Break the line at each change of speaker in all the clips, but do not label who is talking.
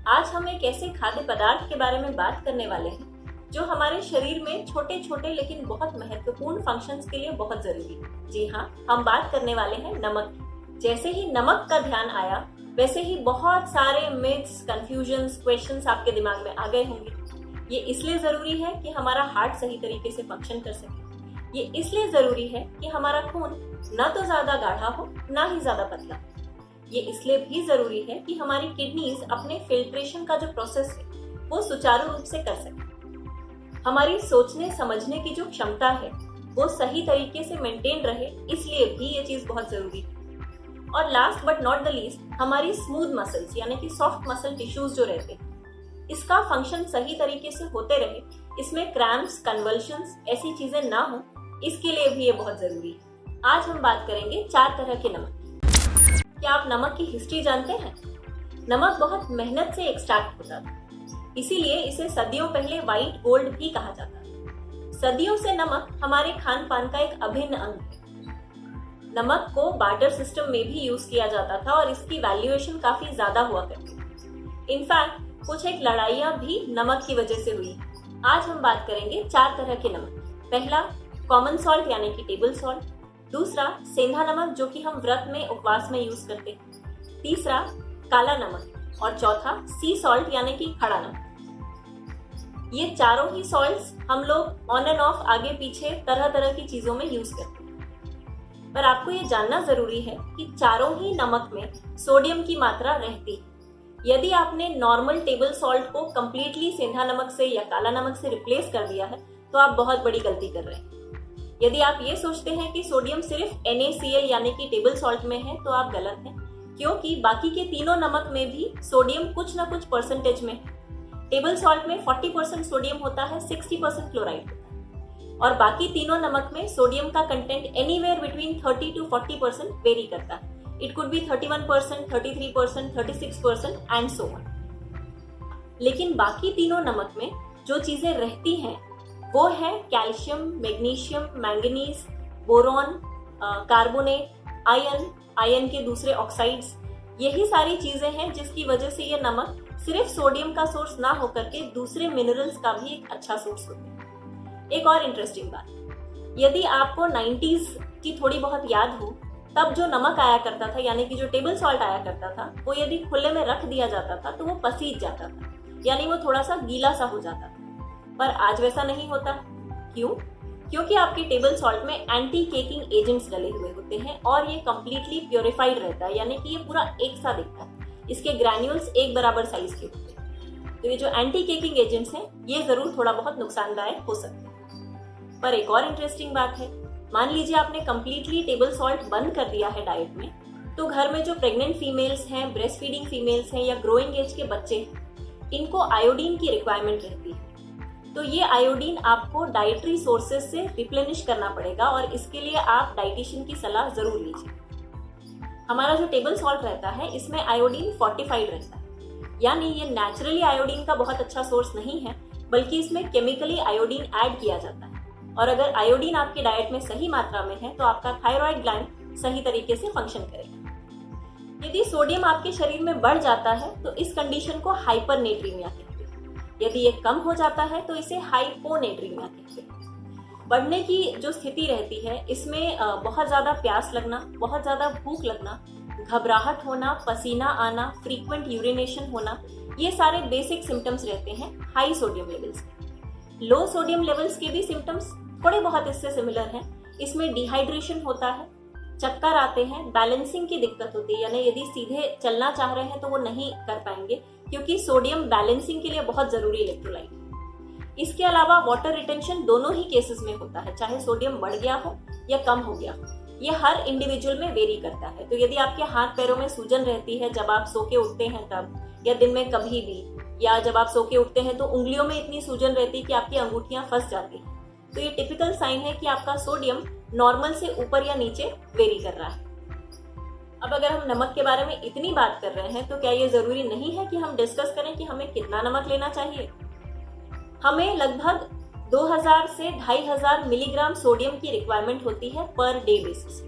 आज हम एक ऐसे खाद्य पदार्थ के बारे में बात करने वाले हैं जो हमारे शरीर में छोटे छोटे लेकिन बहुत महत्वपूर्ण फंक्शंस के लिए बहुत जरूरी है। जी हाँ, हम बात करने वाले हैं नमक की। जैसे ही नमक का ध्यान आया वैसे ही बहुत सारे मिथ्स, कंफ्यूजन्स, क्वेश्चंस आपके दिमाग में आ गए होंगे। ये इसलिए जरूरी है कि हमारा हार्ट सही तरीके से फंक्शन कर सके। ये इसलिए जरूरी है कि हमारा खून न तो ज्यादा गाढ़ा हो ना ही ज्यादा पतला। ये इसलिए भी जरूरी है कि हमारी किडनीज अपने फिल्ट्रेशन का जो प्रोसेस है वो सुचारू रूप से कर सके। हमारी सोचने समझने की जो क्षमता है वो सही तरीके से मेंटेन रहे, इसलिए भी ये चीज बहुत जरूरी है। और last but not the least, हमारी स्मूथ मसल्स यानी कि सॉफ्ट मसल टिश्यूज जो रहते हैं, इसका फंक्शन सही तरीके से होते रहे, इसमें क्रैम्प्स, कन्वल्शंस ऐसी चीजें ना हो, इसके लिए भी ये बहुत जरूरी है। आज हम बात करेंगे 4 तरह के नमक। क्या आप नमक की हिस्ट्री जानते हैं? नमक बहुत मेहनत से एक्सट्रैक्ट होता था, इसीलिए इसे सदियों पहले व्हाइट गोल्ड भी कहा जाता था। सदियों से नमक हमारे खान पान का एक अभिन्न अंग है। नमक को बार्टर सिस्टम में भी यूज किया जाता था और इसकी वैल्यूएशन काफी ज्यादा हुआ करती थी। इनफैक्ट कुछ एक लड़ाइयां भी नमक की वजह से हुई। आज हम बात करेंगे 4 तरह के नमक। पहला, कॉमन सॉल्ट यानी कि टेबल सॉल्ट। दूसरा, सेंधा नमक जो कि हम व्रत में, उपवास में यूज करते हैं। तीसरा, काला नमक। और चौथा, सी सॉल्ट यानी कि खड़ा नमक। ये चारों ही सॉल्ट्स हम लोग ऑन एंड ऑफ, आगे पीछे तरह तरह की चीजों में यूज करते हैं। पर आपको ये जानना जरूरी है कि चारों ही नमक में सोडियम की मात्रा रहती है। यदि आपने नॉर्मल टेबल सॉल्ट को कंप्लीटली सेंधा नमक से या काला नमक से रिप्लेस कर दिया है तो आप बहुत बड़ी गलती कर रहे हैं। यदि आप ये सोचते हैं कि सोडियम सिर्फ NaCl यानी कि टेबल सॉल्ट में है तो आप गलत हैं, क्योंकि बाकी के तीनों नमक में भी सोडियम कुछ ना कुछ परसेंटेज में है। टेबल सॉल्ट में 40% सोडियम होता है, 60% क्लोराइड होता है, और बाकी तीनों नमक में सोडियम का content anywhere between 30 to 40% very करता है। It could be 31%, 33%, 36% and so on. लेकिन बाकी तीनों नमक में जो चीजें रहती हैं वो है calcium, magnesium, manganese, boron, carbonate, iron के दूसरे ऑक्साइड्स। यही सारी चीजें हैं जिसकी वजह से ये नमक सिर्फ सोडियम का सोर्स ना होकर के दूसरे मिनरल्स का भी एक अच्छा सोर्स होते हैं। एक और इंटरेस्टिंग बात, यदि आपको 90s की थोड़ी बहुत याद हो, तब जो नमक आया करता था यानी कि जो टेबल सॉल्ट आया करता था, वो यदि खुले में रख दिया जाता था तो वो पसीज जाता था, यानी वो थोड़ा सा गीला सा हो जाता था। पर आज वैसा नहीं होता। क्यों? क्योंकि आपके टेबल सॉल्ट में एंटी केकिंग एजेंट्स डले हुए होते हैं और ये कंप्लीटली प्योरिफाइड रहता है, यानी कि ये पूरा एक सा दिखता है। इसके ग्रैन्यूल्स एक बराबर साइज के होते हैं। तो ये जो एंटी केकिंग एजेंट्स हैं ये जरूर थोड़ा बहुत नुकसानदायक हो सकते हैं। पर एक और इंटरेस्टिंग बात है, मान लीजिए आपने कंप्लीटली टेबल सॉल्ट बंद कर दिया है डाइट में, तो घर में जो प्रेग्नेंट फीमेल्स हैं, ब्रेस्ट फीडिंग फीमेल्स हैं या ग्रोइंग एज के बच्चे हैं, इनको आयोडीन की रिक्वायरमेंट रहती है। तो ये आयोडीन आपको डाइटरी सोर्सेज से रिप्लेनिश करना पड़ेगा और इसके लिए आप डाइटिशियन की सलाह जरूर लीजिए। हमारा जो टेबल सॉल्ट रहता है इसमें आयोडीन फोर्टिफाइड रहता है, यानी ये नेचुरली आयोडीन का बहुत अच्छा सोर्स नहीं है, बल्कि इसमें केमिकली आयोडीन ऐड किया जाता है। और अगर आयोडीन आपकी डाइट में सही मात्रा में है तो आपका थायराइड ग्लैंड सही तरीके से फंक्शन करेगा। यदि सोडियम आपके शरीर में बढ़ जाता है तो इस कंडीशन को हाइपरनेट्रीमिया कहते हैं। यदि ये कम हो जाता है तो इसे हाइपोनेट्रीमिया कहते हैं। बढ़ने की जो स्थिति रहती है इसमें बहुत ज्यादा प्यास लगना, बहुत ज्यादा भूख लगना, घबराहट होना, पसीना आना, फ्रीक्वेंट यूरिनेशन होना, ये सारे बेसिक सिम्टम्स रहते हैं हाई सोडियम लेवल्स के। लो सोडियम लेवल्स के भी सिम्टम्स थोड़े बहुत इससे सिमिलर हैं। इसमें डिहाइड्रेशन होता है, चक्कर आते हैं, बैलेंसिंग की दिक्कत होती है, यानी यदि सीधे चलना चाह रहे हैं तो वो नहीं कर पाएंगे, क्योंकि सोडियम बैलेंसिंग के लिए बहुत जरूरी इलेक्ट्रोलाइट है। इसके अलावा वाटर रिटेंशन दोनों ही केसेस में होता है, चाहे सोडियम बढ़ गया हो या कम हो गया हो। ये हर इंडिविजुअल में वेरी करता है। तो यदि आपके हाथ पैरों में सूजन रहती है जब आप सो के उठते हैं तब, या दिन में कभी भी, या जब आप सो के उठते हैं तो उंगलियों में इतनी सूजन रहती है कि आपकी अंगूठियां फंस जाती हैं, तो ये टिपिकल साइन है कि आपका सोडियम नॉर्मल से ऊपर या नीचे वेरी कर रहा है। अब अगर हम नमक के बारे में इतनी बात कर रहे हैं तो क्या ये जरूरी नहीं है कि हम डिस्कस करें कि हमें कितना नमक लेना चाहिए? हमें लगभग 2000 से 2500 मिलीग्राम सोडियम की रिक्वायरमेंट होती है पर डे बेसिस।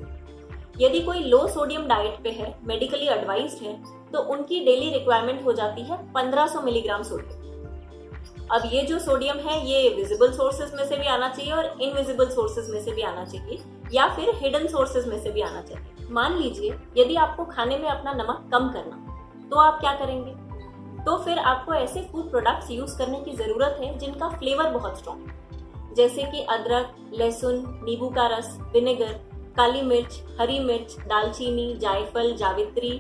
यदि कोई लो सोडियम डाइट पे है, मेडिकली एडवाइज्ड है, तो उनकी डेली रिक्वायरमेंट हो जाती है 1500 मिलीग्राम सोडियम। अब ये जो सोडियम है ये विजिबल सोर्सेज में से भी आना चाहिए और इनविजिबल सोर्सेज में से भी आना चाहिए, या फिर हिडन सोर्सेज में से भी आना चाहिए। मान लीजिए यदि आपको खाने में अपना नमक कम करना, तो आप क्या करेंगे? तो फिर आपको ऐसे फूड प्रोडक्ट्स यूज करने की जरूरत है जिनका फ्लेवर बहुत स्ट्रॉन्ग है, जैसे कि अदरक, लहसुन, नींबू का रस, विनेगर, काली मिर्च, हरी मिर्च, दालचीनी, जायफल, जावित्री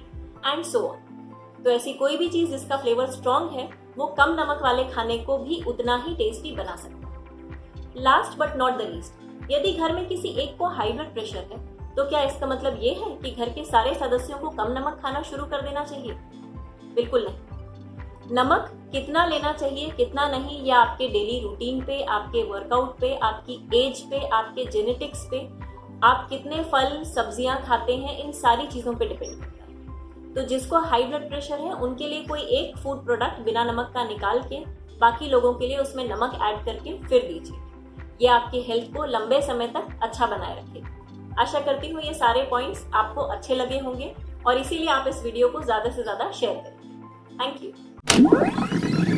एंड सो ऑन। तो ऐसी कोई भी चीज जिसका फ्लेवर स्ट्रॉन्ग है वो कम नमक वाले खाने को भी उतना ही टेस्टी बना सकता है। Last but not the least, यदि घर में किसी एक को हाई ब्लड प्रेशर है, तो क्या इसका मतलब ये है कि घर के सारे सदस्यों को कम नमक खाना शुरू कर देना चाहिए? बिल्कुल नहीं। नमक कितना लेना चाहिए कितना नहीं, यह आपके डेली रूटीन पे, आपके वर्कआउट पे, आपकी एज पे, आपके जेनेटिक्स पे, आप कितने फल सब्जियां खाते हैं, इन सारी चीजों पे डिपेंड करता है। तो जिसको हाई ब्लड प्रेशर है उनके लिए कोई एक फूड प्रोडक्ट बिना नमक का निकाल के बाकी लोगों के लिए उसमें नमक ऐड करके फिर दीजिए। ये आपकी हेल्थ को लंबे समय तक अच्छा बनाए रखेगा। आशा करती हूँ ये सारे पॉइंट्स आपको अच्छे लगे होंगे और इसीलिए आप इस वीडियो को ज्यादा से ज्यादा शेयर करें। Thank you.